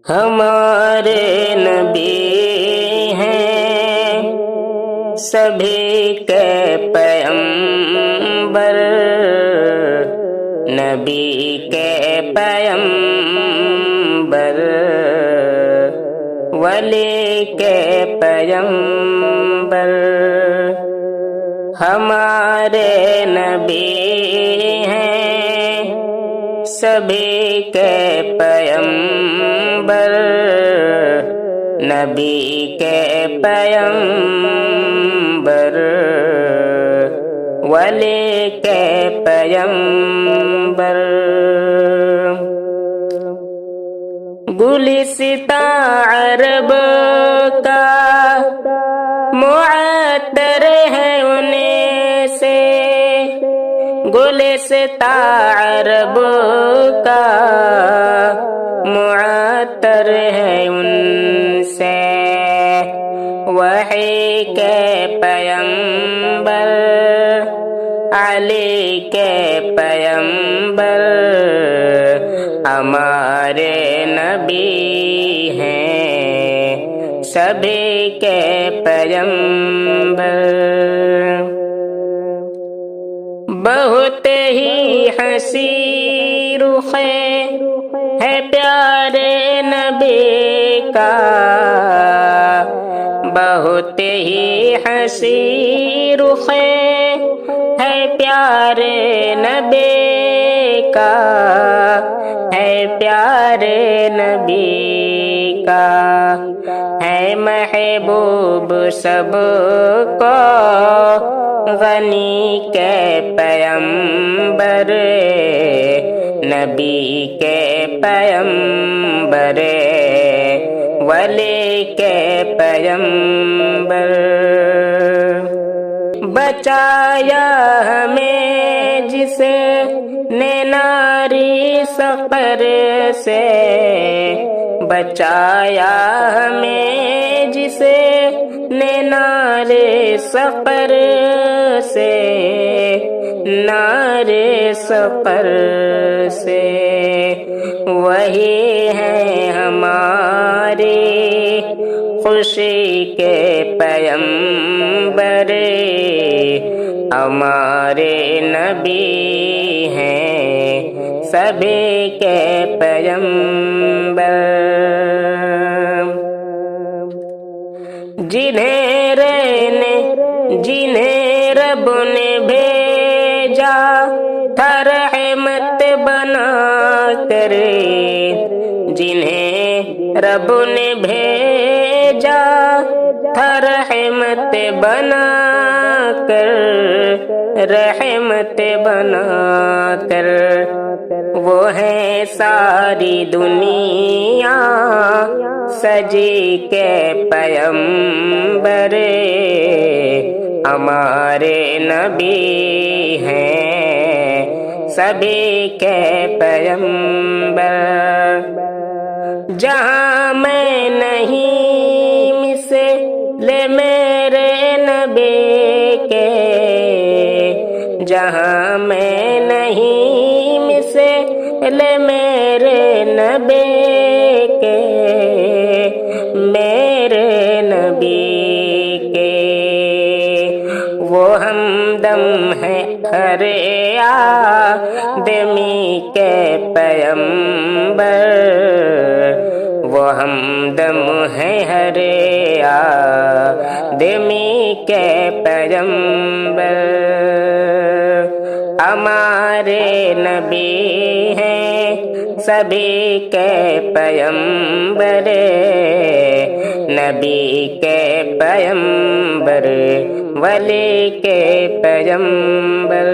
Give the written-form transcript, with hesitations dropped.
ہمارے نبی ہیں سبھی کے پیغمبر، نبی کے پیغمبر، ولی کے پیغمبر۔ ہمارے نبی ہیں سبھی کے پیغمبر، نبی کے پیغمبر، ولی کے پیغمبر۔ گلستاں عرب کا معطر ہے ان سے، گلستاں عرب کا معطر ہے ان سے، وحی کے پیغمبر، علی کے پیغمبر، ہمارے نبی ہیں سبھی کے پیغمبر۔ بہت ہی حسین رخ ہے پیارے نبی کا، بہت ہی حسین رخ ہے پیارے نبی کا، ہے پیارے نبی کا، ہے محبوب سب کو، غنی کے پیغمبر، نبی کے پیغمبر، ولی کے پیغمبر۔ بچایا ہمیں جس نے ناری سقر سے، بچایا ہمیں جس نے نار سقر سے، نار سقر سے، وہی ہیں ہماری خوشی کے پیغمبر، ہمارے نبی ہیں سبھی کے پیغمبر۔ جنہیں رب نے بھیجا تھا رحمت بنا کر، جنہیں رب نے بھیجا تھا رحمت بنا کر، رحمت بنا کر، وہ ہے ساری دنیا سجی کے پیغمبر، ہمارے نبی ہیں سبھی کے پیغمبر۔ جہاں میں نہیں مثل میرے نبی کے، جہاں میں نہیں مثل میرے نبی کے، میرے نبی کے، وہ ہمدم ہے ہر آدمی کے پیغمبر، وہ ہمدم ہے ہر آدمی کے پیغمبر۔ ہمارے نبی ہیں سبھی کے پیغمبر، نبی کے پیغمبر، ولی کے پیغمبر۔